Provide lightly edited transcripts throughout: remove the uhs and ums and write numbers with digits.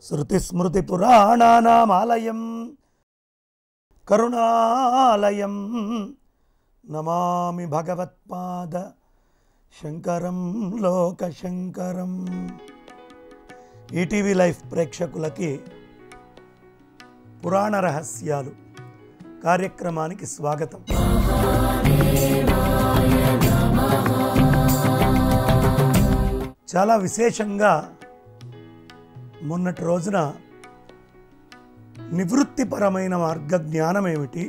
శృతి పురాణానామాలయం కరుణాలయం నమామి భగవత్పాద Shankaram లోకశంకరం. ETV life ప్రేక్షకులకి పురాణ రహస్యాలు కార్యక్రమానికి స్వాగతం. చాలా విశేషంగా మొన్నటి రోజున నివృత్తిపరమైన మార్గ జ్ఞానం ఏమిటి,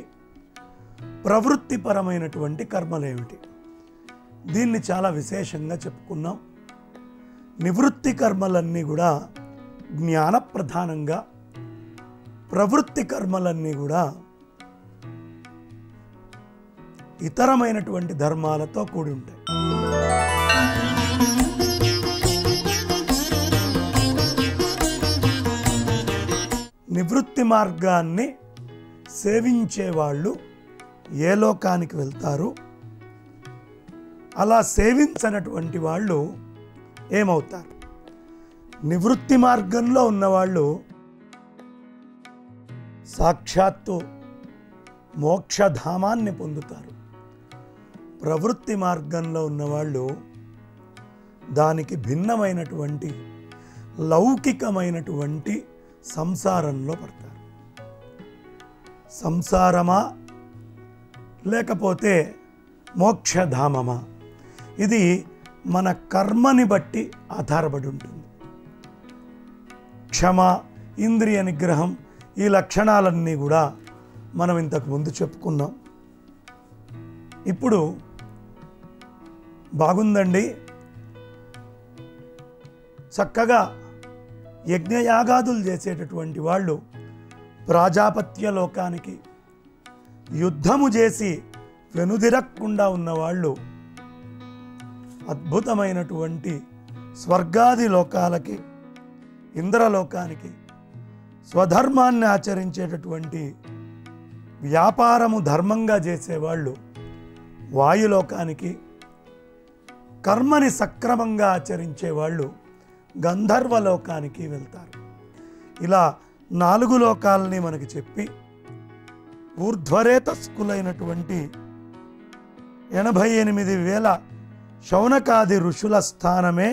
ప్రవృత్తిపరమైనటువంటి కర్మలేమిటి, దీన్ని చాలా విశేషంగా చెప్పుకున్నాం. నివృత్తి కర్మలన్నీ కూడా జ్ఞానప్రధానంగా, ప్రవృత్తి కర్మలన్నీ కూడా ఇతరమైనటువంటి ధర్మాలతో కూడి ఉంటాయి. నివృత్తి మార్గాన్ని సేవించేవాళ్ళు ఏ లోకానికి వెళ్తారు, అలా సేవించనటువంటి వాళ్ళు ఏమవుతారు? నివృత్తి మార్గంలో ఉన్నవాళ్ళు సాక్షాత్తు మోక్షధామాన్ని పొందుతారు. ప్రవృత్తి మార్గంలో ఉన్నవాళ్ళు దానికి భిన్నమైనటువంటి లౌకికమైనటువంటి సంసారంలో పడతారు. సంసారమా లేకపోతే మోక్షధామమా, ఇది మన కర్మని బట్టి ఆధారపడి ఉంటుంది. క్షమ, ఇంద్రియ నిగ్రహం, ఈ లక్షణాలన్నీ కూడా మనం ఇంతకు ముందు చెప్పుకున్నాం. ఇప్పుడు బాగుందండి, చక్కగా యజ్ఞయాగాదులు చేసేటటువంటి వాళ్ళు ప్రాజాపత్య లోకానికి, యుద్ధము చేసి వెనుదిరక్కుండా ఉన్నవాళ్ళు అద్భుతమైనటువంటి స్వర్గాది లోకాలకి, ఇంద్రలోకానికి, స్వధర్మాన్ని ఆచరించేటటువంటి వ్యాపారము ధర్మంగా చేసేవాళ్ళు వాయులోకానికి, కర్మని సక్రమంగా ఆచరించేవాళ్ళు గంధర్వలోకానికి వెళ్తారు. ఇలా 4 లోకాలని మనకి చెప్పి ఊర్ధ్వరేతస్కులైనటువంటి 88,000 శౌనకాది ఋషుల స్థానమే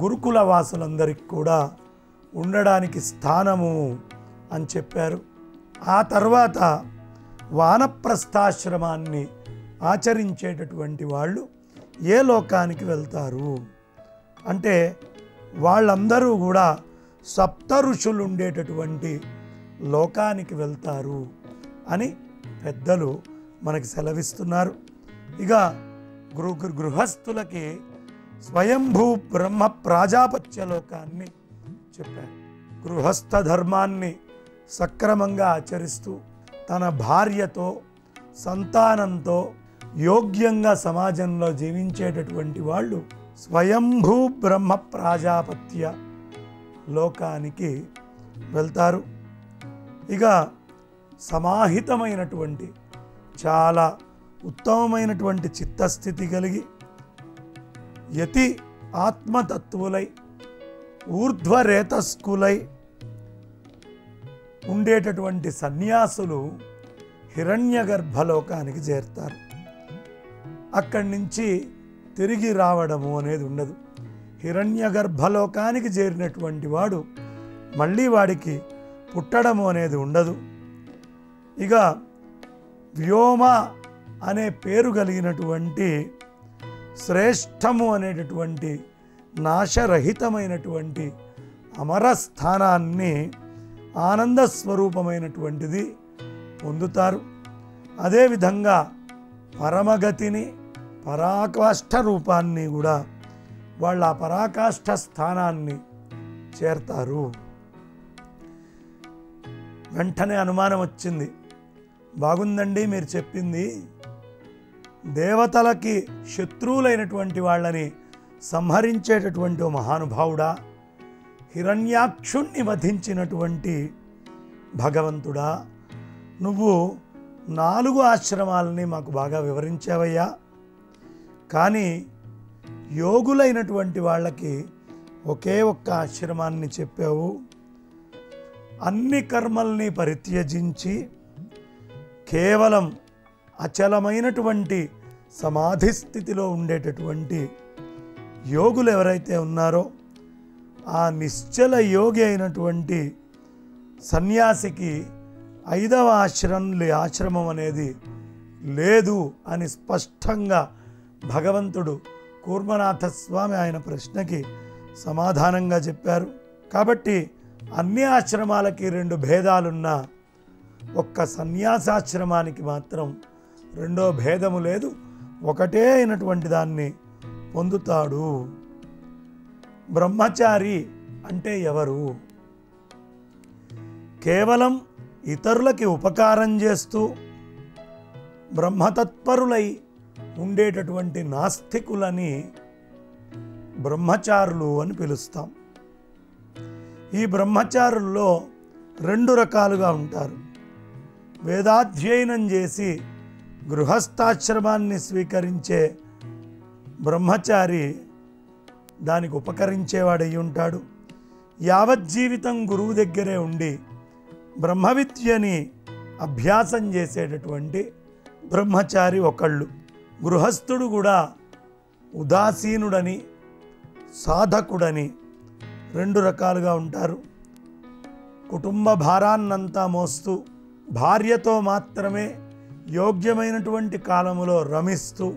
గురుకుల వాసులందరికీ కూడా ఉండడానికి స్థానము అని చెప్పారు. ఆ తర్వాత వానప్రస్థాశ్రమాన్ని ఆచరించేటటువంటి వాళ్ళు ఏ లోకానికి వెళ్తారు అంటే, వాళ్ళందరూ కూడా సప్త ఋషులు ఉండేటటువంటి లోకానికి వెళ్తారు అని పెద్దలు మనకి సెలవిస్తున్నారు. ఇక గృహస్థులకి స్వయంభూ బ్రహ్మ ప్రాజాపత్య లోకాన్ని చెప్పారు. గృహస్థ ధర్మాన్ని సక్రమంగా ఆచరిస్తూ తన భార్యతో, సంతానంతో యోగ్యంగా సమాజంలో జీవించేటటువంటి వాళ్ళు స్వయంభూ బ్రహ్మ ప్రాజాపత్య లోకానికి వెళ్తారు. ఇక సమాహితమైనటువంటి చాలా ఉత్తమమైనటువంటి చిత్తస్థితి కలిగి యతి ఆత్మతత్వులై ఊర్ధ్వరేతస్కులై ఉండేటటువంటి సన్యాసులు హిరణ్యగర్భలోకానికి చేరుతారు. అక్కడి నుంచి తిరిగి రావడము అనేది ఉండదు. హిరణ్యగర్భలోకానికి చేరినటువంటి వాడు మళ్ళీ వాడికి పుట్టడము అనేది ఉండదు. ఇక వ్యోమ అనే పేరు కలిగినటువంటి శ్రేష్టము అనేటటువంటి నాశరహితమైనటువంటి అమరస్థానాన్ని, ఆనంద స్వరూపమైనటువంటిది పొందుతారు. అదేవిధంగా పరమగతిని, పరాకాష్ఠ రూపాన్ని కూడా వాళ్ళ పరాకాష్ఠ స్థానాన్ని చేరతారు. వెంటనే అనుమానం వచ్చింది, బాగుందండి మీరు చెప్పింది, దేవతలకి శత్రువులైనటువంటి వాళ్ళని సంహరించేటటువంటి ఓ మహానుభావుడా, హిరణ్యాక్షుణ్ణి వధించినటువంటి భగవంతుడా, నువ్వు 4 ఆశ్రమాలని మాకు బాగా వివరించావయ్యా. కానీ యోగులైనటువంటి వాళ్ళకి ఒకే ఒక్క ఆశ్రమాన్ని చెప్పావు. అన్ని కర్మల్ని పరిత్యజించి కేవలం అచలమైనటువంటి సమాధి స్థితిలో ఉండేటటువంటి యోగులు ఎవరైతే ఉన్నారో ఆ నిశ్చల యోగి అయినటువంటి సన్యాసికి 5వ ఆశ్రమం అనేది లేదు అని స్పష్టంగా భగవంతుడు కూర్మనాథ స్వామి ఆయన ప్రశ్నకి సమాధానంగా చెప్పారు. కాబట్టి అన్ని ఆశ్రమాలకి 2 భేదాలున్నా ఒక్క సన్యాసాశ్రమానికి మాత్రం రెండో భేదము లేదు, ఒకటే అయినటువంటి దాన్ని పొందుతాడు. బ్రహ్మచారి అంటే ఎవరు? కేవలం ఇతరులకి ఉపకారం చేస్తూ బ్రహ్మతత్పరులై ఉండేటటువంటి నాస్తికులని బ్రహ్మచారులు అని పిలుస్తాం. ఈ బ్రహ్మచారుల్లో 2 రకాలుగా ఉంటారు. వేదాధ్యయనం చేసి గృహస్థాశ్రమాన్ని స్వీకరించే బ్రహ్మచారి దానికి ఉపకరించేవాడై ఉంటాడు. యావజ్జీవితం గురువు దగ్గరే ఉండి బ్రహ్మ విద్యని అభ్యాసం చేసేటటువంటి బ్రహ్మచారి ఒకళ్ళు. గృహస్థుడు కూడా ఉదాసీనుడని సాధకుడని 2 రకాలుగా ఉంటారు. కుటుంబ భారాన్నంతా మోస్తూ భార్యతో మాత్రమే యోగ్యమైనటువంటి కాలములో రమిస్తూ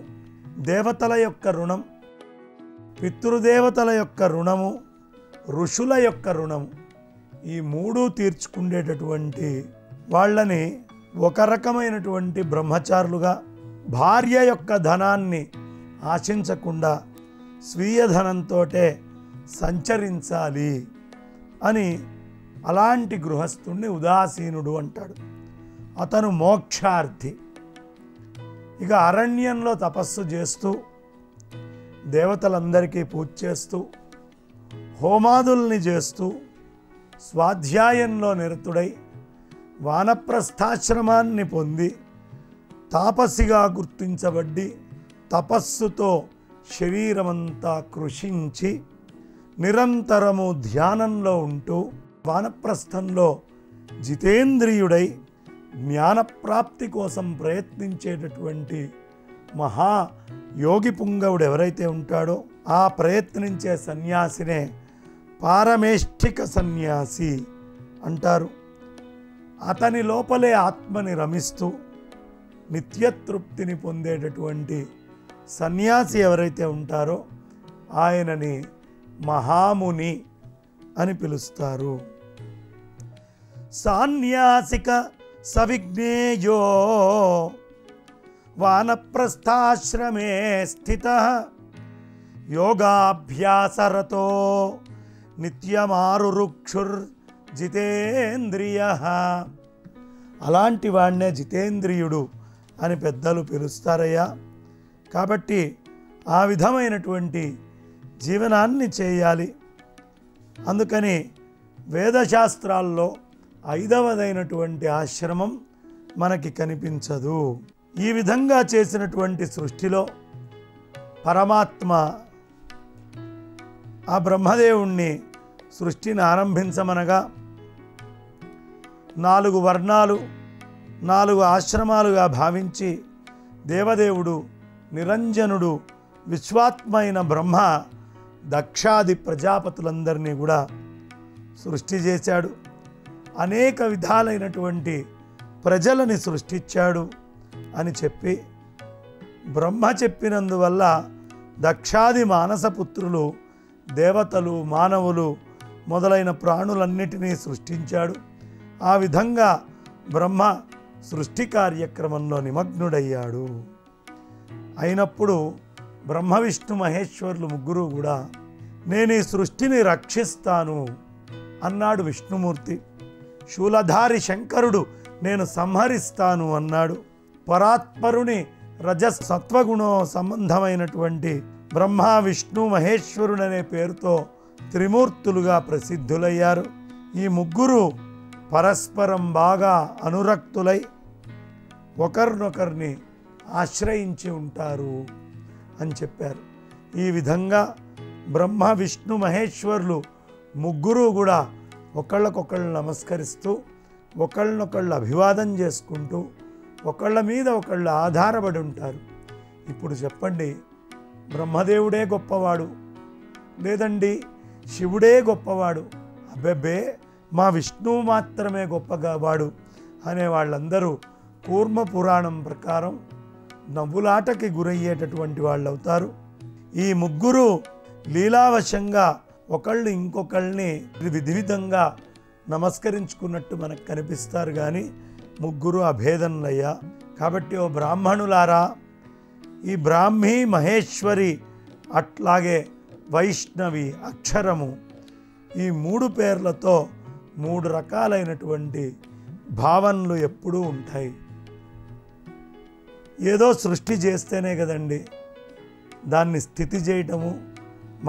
దేవతల యొక్క రుణం, పితృదేవతల యొక్క రుణము, ఋషుల యొక్క రుణము, ఈ 3 తీర్చుకునేటటువంటి వాళ్ళని ఒక రకమైనటువంటి బ్రహ్మచారులుగా, భార్య యొక్క ధనాన్ని ఆశించకుండా స్వీయ ధనంతో సంచరించాలి అని అలాంటి గృహస్థుణ్ణి ఉదాసీనుడు అంటాడు. అతను మోక్షార్థి. ఇక అరణ్యంలో తపస్సు చేస్తూ దేవతలందరికీ పూజ చేస్తూ హోమాదుల్ని చేస్తూ స్వాధ్యాయంలో నిరతుడై వానప్రస్థాశ్రమాన్ని పొంది తాపసిగా గుర్తించబడి తపస్సుతో శరీరమంతా కృషించి నిరంతరము ధ్యానంలో ఉంటూ వానప్రస్థంలో జితేంద్రియుడై జ్ఞానప్రాప్తి కోసం ప్రయత్నించేటటువంటి మహా యోగి పుంగవుడు ఎవరైతే ఉంటాడో ఆ ప్రయత్నించే సన్యాసినే పారమేష్ఠిక సన్యాసి అంటారు. అతని లోపలే ఆత్మని రమిస్తూ నిత్యతృప్తిని పొందేటటువంటి సన్యాసి ఎవరైతే ఉంటారో ఆయనని మహాముని అని పిలుస్తారు. సాన్యాసిక సవిజ్ఞేయో వానప్రస్థాశ్రమే స్థితః యోగాభ్యాసరతో నిత్యమారురుక్షుర్జితేంద్రియః. అలాంటి వాడినే జితేంద్రియుడు అని పెద్దలు పిలుస్తారయ్యా. కాబట్టి ఆ విధమైనటువంటి జీవనాన్ని చేయాలి. అందుకని వేదశాస్త్రాల్లో 5వదైనటువంటి ఆశ్రమం మనకి కనిపించదు. ఈ విధంగా చేసినటువంటి సృష్టిలో పరమాత్మ ఆ బ్రహ్మదేవుణ్ణి సృష్టిని ఆరంభించమనగా 4 వర్ణాలు 4 ఆశ్రమాలుగా భావించి దేవదేవుడు నిరంజనుడు విశ్వాత్మ అయిన బ్రహ్మ దక్షాది ప్రజాపతులందరినీ కూడా సృష్టి చేశాడు. అనేక విధాలైనటువంటి ప్రజలని సృష్టించాడు అని చెప్పి బ్రహ్మ చెప్పినందువల్ల దక్షాది మానసపుత్రులు దేవతలు మానవులు మొదలైన ప్రాణులన్నిటినీ సృష్టించాడు. ఆ విధంగా బ్రహ్మ సృష్టి కార్యక్రమంలో నిమగ్నుడయ్యాడు. అయినప్పుడు బ్రహ్మ విష్ణు మహేశ్వరులు ముగ్గురు కూడా నేను ఈ సృష్టిని రక్షిస్తాను అన్నాడు విష్ణుమూర్తి. శూలధారి శంకరుడు నేను సంహరిస్తాను అన్నాడు. పరాత్పరుని రజస్ సత్వగుణ సంబంధమైనటువంటి బ్రహ్మ విష్ణు మహేశ్వరుడనే పేరుతో త్రిమూర్తులుగా ప్రసిద్ధులయ్యారు. ఈ ముగ్గురు పరస్పరం బాగా అనురక్తులై ఒకరినొకరిని ఆశ్రయించి ఉంటారు అని చెప్పారు. ఈ విధంగా బ్రహ్మ విష్ణు మహేశ్వరులు ముగ్గురు కూడా ఒకళ్ళకొకళ్ళు నమస్కరిస్తూ ఒకళ్ళనొకళ్ళు అభివాదం చేసుకుంటూ ఒకళ్ళ మీద ఒకళ్ళు ఆధారపడి ఉంటారు. ఇప్పుడు చెప్పండి, బ్రహ్మదేవుడే గొప్పవాడు, లేదండి శివుడే గొప్పవాడు, అబ్బెబ్బే మా విష్ణువు మాత్రమే గొప్పవాడు అనే వాళ్ళందరూ కూర్మ పురాణం ప్రకారం నవ్వులాటకి గురయ్యేటటువంటి వాళ్ళు అవుతారు. ఈ ముగ్గురు లీలావశంగా ఒకళ్ళు ఇంకొకళ్ళని విధివిధంగా నమస్కరించుకున్నట్టు మనకు కనిపిస్తారు, కానీ ముగ్గురు అభేదనలయ్యా. కాబట్టి ఓ బ్రాహ్మణులారా, ఈ బ్రాహ్మీ మహేశ్వరి అట్లాగే వైష్ణవి అక్షరము ఈ మూడు పేర్లతో మూడు రకాలైనటువంటి భావనలు ఎప్పుడూ ఉంటాయి. ఏదో సృష్టి చేస్తేనే కదండి దాన్ని స్థితి చేయటము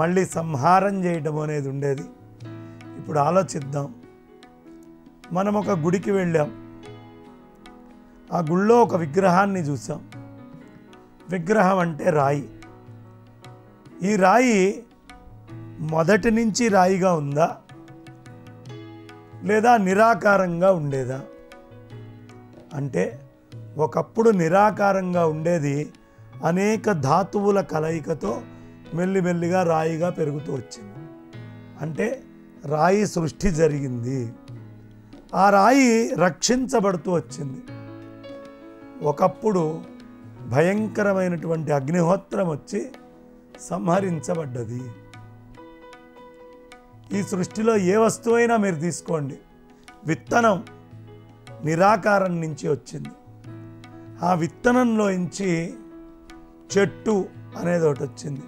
మళ్ళీ సంహారం చేయటము అనేది ఉండేది. ఇప్పుడు ఆలోచిద్దాం. మనం ఒక గుడికి వెళ్ళాం, ఆ గుళ్ళో ఒక విగ్రహాన్ని చూసాం. విగ్రహం అంటే రాయి. ఈ రాయి మొదటి నుంచి రాయిగా ఉందా లేదా నిరాకారంగా ఉండేదా? అంటే ఒకప్పుడు నిరాకారంగా ఉండేది, అనేక ధాతువుల కలయికతో మెల్లిమెల్లిగా రాయిగా పెరుగుతూ వచ్చింది. అంటే రాయి సృష్టి జరిగింది. ఆ రాయి రక్షించబడుతూ వచ్చింది. ఒకప్పుడు భయంకరమైనటువంటి అగ్నిహోత్రం వచ్చి సంహరించబడ్డది. ఈ సృష్టిలో ఏ వస్తువైనా మీరు తీసుకోండి, విత్తనం నిరాకారం నుంచి వచ్చింది. ఆ విత్తనంలోంచి చెట్టు అనేది ఒకటి వచ్చింది.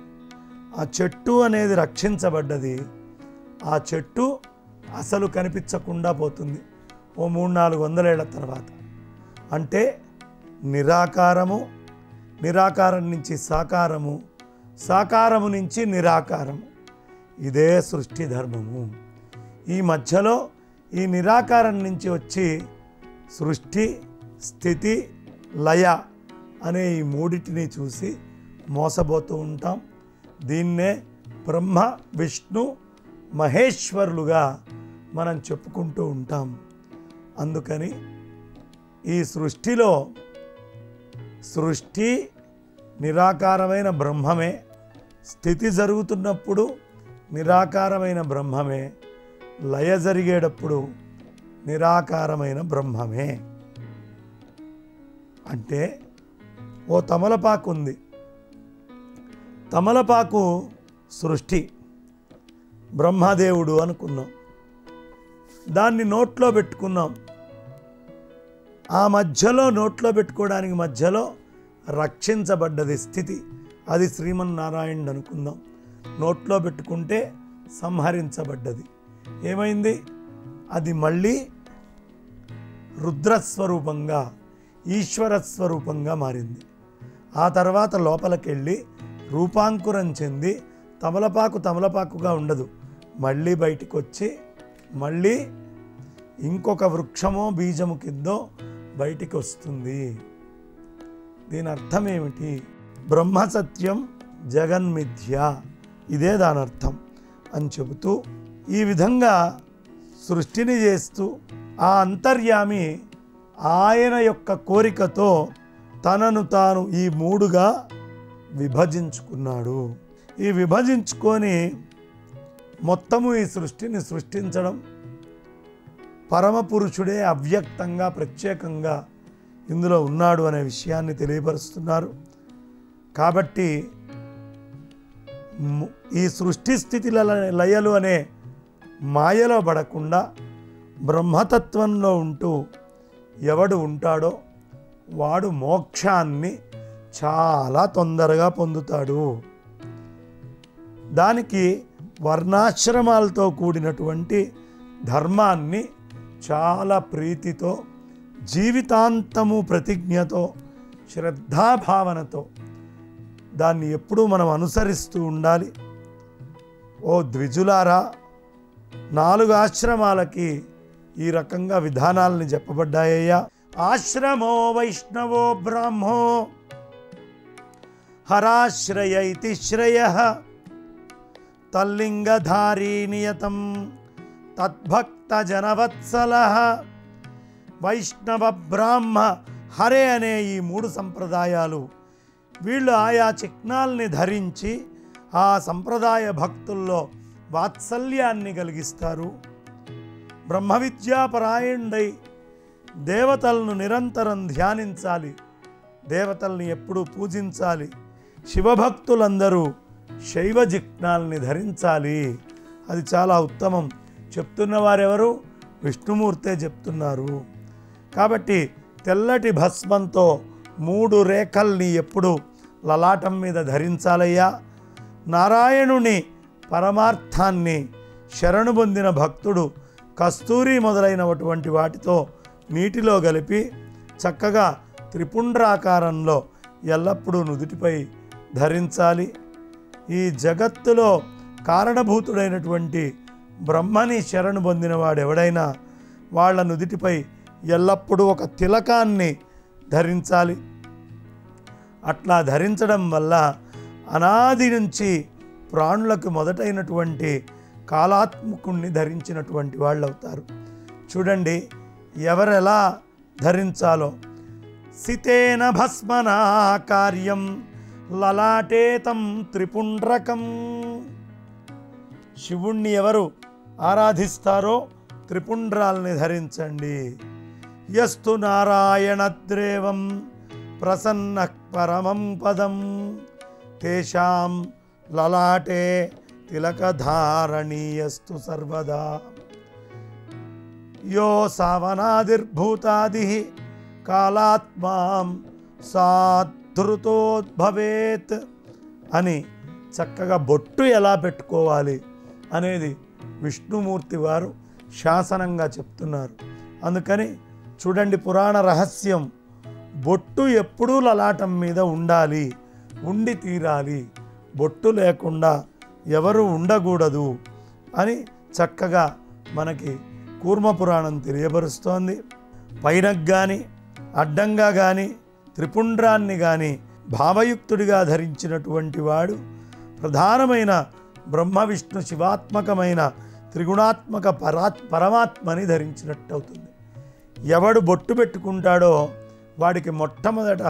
ఆ చెట్టు అనేది రక్షించబడ్డది. ఆ చెట్టు అసలు కనిపించకుండా పోతుంది ఓ 300-400 ఏళ్ల తర్వాత. అంటే నిరాకారము, నిరాకారం నుంచి సాకారము, సాకారము నుంచి నిరాకారము. ఇదే సృష్టి ధర్మము. ఈ మధ్యలో ఈ నిరాకారం నుంచి వచ్చి సృష్టి, స్థితి, లయ అనే ఈ మూడిటిని చూసి మోసపోతూ ఉంటాం. దీన్నే బ్రహ్మ విష్ణు మహేశ్వరులుగా మనం చెప్పుకుంటూ ఉంటాం. అందుకని ఈ సృష్టిలో సృష్టి నిరాకారమైన బ్రహ్మమే, స్థితి జరుగుతున్నప్పుడు నిరాకారమైన బ్రహ్మమే, లయ జరిగేటప్పుడు నిరాకారమైన బ్రహ్మమే. అంటే ఓ తమలపాకు ఉంది. తమలపాకు సృష్టి, బ్రహ్మదేవుడు అనుకున్నాం. దాన్ని నోట్లో పెట్టుకున్నాం. ఆ మధ్యలో నోట్లో పెట్టుకోవడానికి మధ్యలో రక్షించబడ్డది స్థితి, అది శ్రీమన్నారాయణుడు అనుకుందాం. నోట్లో పెట్టుకుంటే సంహరించబడ్డది. ఏమైంది? అది మళ్ళీ రుద్రస్వరూపంగా, ఈశ్వరస్వరూపంగా మారింది. ఆ తర్వాత లోపలికెళ్ళి రూపాంకురం చెంది తమలపాకు తమలపాకుగా ఉండదు, మళ్ళీ బయటికి వచ్చి మళ్ళీ ఇంకొక వృక్షమో బీజము కిందో బయటికి వస్తుంది. దీని అర్థం ఏమిటి? బ్రహ్మసత్యం జగన్మిథ్య, ఇదే దాని అర్థం అని చెబుతూ ఈ విధంగా సృష్టిని చేస్తూ ఆ అంతర్యామి ఆయన యొక్క కోరికతో తనను తాను ఈ మూడుగా విభజించుకున్నాడు. ఈ విభజించుకొని మొత్తము ఈ సృష్టిని సృష్టించడం, పరమపురుషుడే అవ్యక్తంగా ప్రత్యేకంగా ఇందులో ఉన్నాడు అనే విషయాన్ని తెలియపరుస్తున్నారు. కాబట్టి ఈ సృష్టి స్థితి లయలు అనే మాయలో పడకుండా బ్రహ్మతత్వంలో ఉంటూ ఎవడు ఉంటాడో వాడు మోక్షాన్ని చాలా తొందరగా పొందుతాడు. దానికి వర్ణాశ్రమాలతో కూడినటువంటి ధర్మాన్ని చాలా ప్రీతితో, జీవితాంతము ప్రతిజ్ఞతో, శ్రద్ధాభావనతో దాన్ని ఎప్పుడూ మనం అనుసరిస్తూ ఉండాలి. ఓ ద్విజులారా, 4 ఆశ్రమాలకి ఈ రకంగా విధానాలని చెప్పబడ్డాయ్యా. ఆశ్రమో వైష్ణవో బ్రాహ్మో హరాశ్రయ ఇతి శ్రేయః తల్లింగధారీ నియతం తద్భక్త జనవత్సలః. వైష్ణవ, బ్రాహ్మ, హరే అనే ఈ 3 సంప్రదాయాలు, వీళ్ళు ఆయా చిహ్నాల్ని ధరించి ఆ సంప్రదాయ భక్తుల్లో వాత్సల్యాన్ని కలిగిస్తారు. బ్రహ్మ విద్యాపరాయణుడై దేవతలను నిరంతరం ధ్యానించాలి, దేవతల్ని ఎప్పుడూ పూజించాలి. శివభక్తులందరూ శైవ జిహ్నాల్ని ధరించాలి. అది చాలా ఉత్తమం. చెప్తున్న వారెవరు? విష్ణుమూర్తే చెప్తున్నారు. కాబట్టి తెల్లటి భస్మంతో 3 రేఖల్ని ఎప్పుడు లలాటం మీద ధరించాలయ్యా. నారాయణుని పరమార్థాన్ని శరణు పొందిన భక్తుడు కస్తూరి మొదలైనటువంటి వాటితో నీటిలో కలిపి చక్కగా త్రిపుండ్రాకారంలో ఎల్లప్పుడూ నుదుటిపై ధరించాలి. ఈ జగత్తులో కారణభూతుడైనటువంటి బ్రహ్మని శరణు పొందిన వాడెవడైనా వాళ్ళ నుదిటిపై ఎల్లప్పుడూ ఒక తిలకాన్ని ధరించాలి. అట్లా ధరించడం వల్ల అనాది నుంచి ప్రాణులకు మొదటైనటువంటి కాలాత్మకుణ్ణి ధరించినటువంటి వాళ్ళు అవుతారు. చూడండి ఎవరెలా ధరించాలో. సితేన భస్మనా కార్యం లలాటేతం త్రిపుండ్రకం. శివుణ్ణి ఎవరు ఆరాధిస్తారో త్రిపుండ్రాల్ని ధరించండి. యస్తు నారాయణద్రేవం ప్రసన్న పరమం పదం తేషాం లలాటే తిలకధారణీయస్తు సర్వదా. యో సావనాదిర్భూతాది కాలాత్మాం సాధృతోద్భవేత్ అని చక్కగా బొట్టు ఎలా పెట్టుకోవాలి అనేది విష్ణుమూర్తి వారు శాసనంగా చెప్తున్నారు. అందుకని చూడండి, పురాణ రహస్యం, బొట్టు ఎప్పుడూ లలాటం మీద ఉండాలి, ఉండి తీరాలి. బొట్టు లేకుండా ఎవరు ఉండకూడదు అని చక్కగా మనకి కూర్మపురాణం తెలియపరుస్తోంది. పైనకు కానీ అడ్డంగా కానీ త్రిపుండ్రాన్ని కానీ భావయుక్తుడిగా ధరించినటువంటి వాడు ప్రధానమైన బ్రహ్మ విష్ణు శివాత్మకమైన త్రిగుణాత్మక పరమాత్మని ధరించినట్టు అవుతుంది. ఎవడు బొట్టు పెట్టుకుంటాడో వాడికి మొట్టమొదట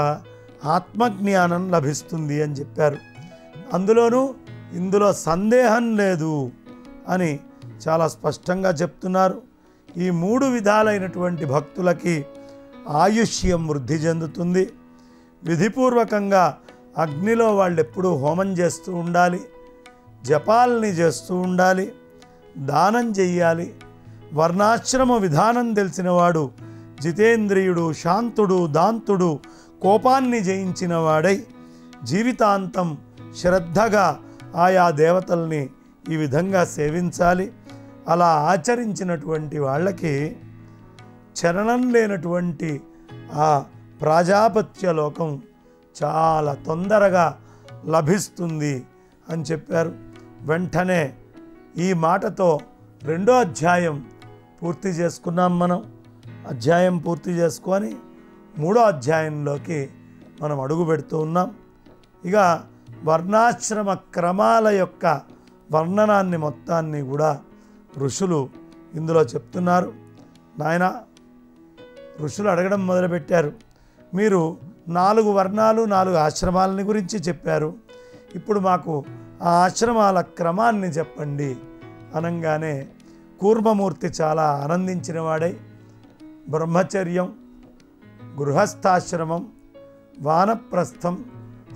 ఆత్మజ్ఞానం లభిస్తుంది అని చెప్పారు. అందులోనూ ఇందులో సందేహం లేదు అని చాలా స్పష్టంగా చెప్తున్నారు. ఈ 3 విధాలైనటువంటి భక్తులకి ఆయుష్యం వృద్ధి చెందుతుంది. విధిపూర్వకంగా అగ్నిలో వాళ్ళు ఎప్పుడూ హోమం చేస్తూ ఉండాలి, జపాల్ని చేస్తూ ఉండాలి, దానం చెయ్యాలి. వర్ణాశ్రమ విధానం తెలిసినవాడు జితేంద్రియుడు, శాంతుడు, దాంతుడు, కోపాన్ని జయించిన వాడై జీవితాంతం శ్రద్ధగా ఆయా దేవతల్ని ఈ విధంగా సేవించాలి. అలా ఆచరించినటువంటి వాళ్ళకి చరణం లేనటువంటి ఆ ప్రాజాపత్య లోకం చాలా తొందరగా లభిస్తుంది అని చెప్పారు. వెంటనే ఈ మాటతో 2వ అధ్యాయం పూర్తి చేసుకున్నాం. మనం అధ్యాయం పూర్తి చేసుకొని 3వ అధ్యాయంలోకి మనం అడుగు పెడుతూ ఉన్నాం. ఇక వర్ణాశ్రమ క్రమాల యొక్క వర్ణనాన్ని మొత్తాన్ని కూడా ఋషులు ఇందులో చెప్తున్నారు. నాయన, ఋషులు అడగడం మొదలుపెట్టారు. మీరు 4 వర్ణాలు 4 ఆశ్రమాలని గురించి చెప్పారు, ఇప్పుడు మాకు ఆ ఆశ్రమాల క్రమాన్ని చెప్పండి అనగానే కూర్మమూర్తి చాలా ఆనందించిన వాడై బ్రహ్మచర్యం, గృహస్థాశ్రమం, వానప్రస్థం,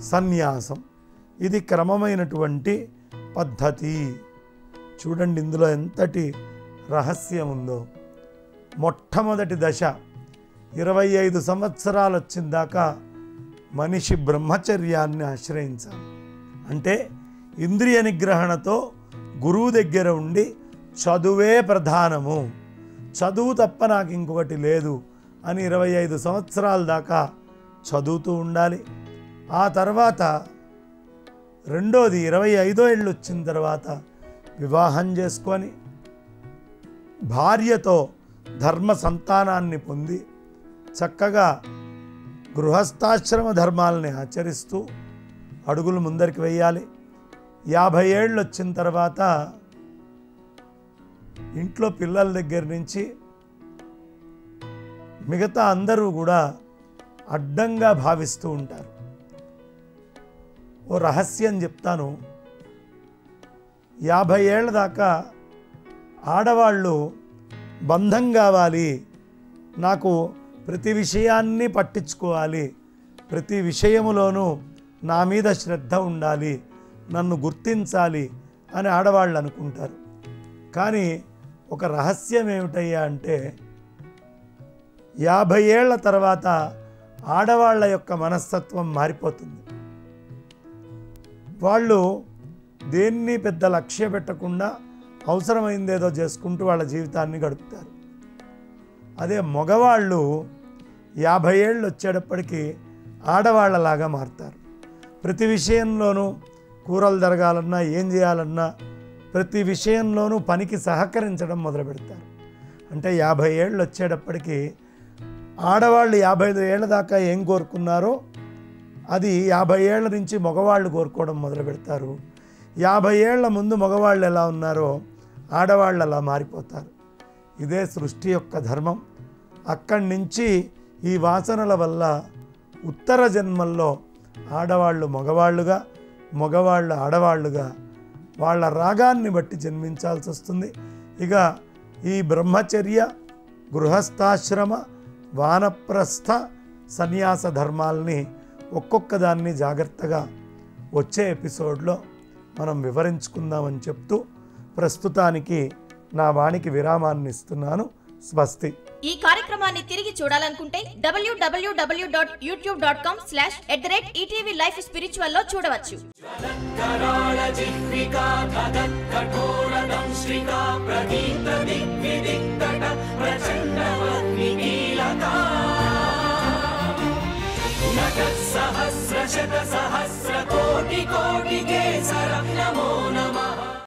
సన్యాసం, ఇది క్రమమైనటువంటి పద్ధతి. చూడండి ఇందులో ఎంతటి రహస్యం ఉందో. మొట్టమొదటి దశ 25 సంవత్సరాలు వచ్చిన దాకా మనిషి బ్రహ్మచర్యాన్ని ఆశ్రయించాలి. అంటే ఇంద్రియ నిగ్రహణతో గురువు దగ్గర ఉండి చదువే ప్రధానము, చదువు తప్ప నాకు ఇంకొకటి లేదు అని 25 సంవత్సరాల దాకా చదువుతూ ఉండాలి. ఆ తర్వాత రెండోది 25వ ఏళ్ళు వచ్చిన తర్వాత వివాహం చేసుకొని భార్యతో ధర్మ సంతానాన్ని పొంది చక్కగా గృహస్థాశ్రమ ధర్మాలని ఆచరిస్తూ అడుగులు ముందరికి వేయాలి. 50 ఏళ్ళు వచ్చిన తర్వాత ఇంట్లో పిల్లల దగ్గర నుంచి మిగతా అందరూ కూడా అడ్డంగా భావిస్తూ ఉంటారు. ఓ రహస్యం చెప్తాను. 50 ఏళ్ళ దాకా ఆడవాళ్ళు బంధం కావాలి, నాకు ప్రతి విషయాన్ని పట్టించుకోవాలి, ప్రతి విషయములోనూ నా మీద శ్రద్ధ ఉండాలి, నన్ను గుర్తించాలి అని ఆడవాళ్ళు అనుకుంటారు. కానీ ఒక రహస్యం ఏమిటయ్యా అంటే 50 ఏళ్ల తర్వాత ఆడవాళ్ళ యొక్క మనస్తత్వం మారిపోతుంది. వాళ్ళు దేన్ని పెద్ద లక్ష్య పెట్టకుండా అవసరమైందేదో చేసుకుంటూ వాళ్ళ జీవితాన్ని గడుపుతారు. అదే మగవాళ్ళు 50 ఏళ్ళు వచ్చేటప్పటికి ఆడవాళ్ళలాగా మారుతారు. ప్రతి విషయంలోనూ కూరలు జరగాలన్నా ఏం చేయాలన్నా ప్రతి విషయంలోనూ పనికి సహకరించడం మొదలు పెడతారు. అంటే 50 ఏళ్ళు వచ్చేటప్పటికి ఆడవాళ్ళు 55 ఏళ్ళ దాకా ఏం కోరుకున్నారో అది 50 ఏళ్ళ నుంచి మగవాళ్ళు కోరుకోవడం మొదలు పెడతారు. 50 ఏళ్ల ముందు మగవాళ్ళు ఎలా ఉన్నారో ఆడవాళ్ళు అలా మారిపోతారు. ఇదే సృష్టి యొక్క ధర్మం. అక్కడి నుంచి ఈ వాసనల వల్ల ఉత్తర జన్మల్లో ఆడవాళ్ళు మగవాళ్ళుగా, మగవాళ్ళు ఆడవాళ్ళుగా వాళ్ళ రాగాన్ని బట్టి జన్మించాల్సి వస్తుంది. ఇక ఈ బ్రహ్మచర్య, గృహస్థాశ్రమ, వానప్రస్థ, సన్యాస ధర్మాల్ని ఒక్కొక్క దాన్ని జాగ్రత్తగా వచ్చే ఎపిసోడ్లో మనం వివరించుకుందామని చెప్తూ ప్రస్తుతానికి నా వాణికి విరామాన్ని ఇస్తున్నాను. స్వస్తి. ఈ కార్యక్రమాన్ని తిరిగి చూడాలనుకుంటే www.youtube.com/@etvlifespiritual లో చూడవచ్చు. సహస్ర శత సహస్ర కోటి కోటి కేసరం నమో నమః.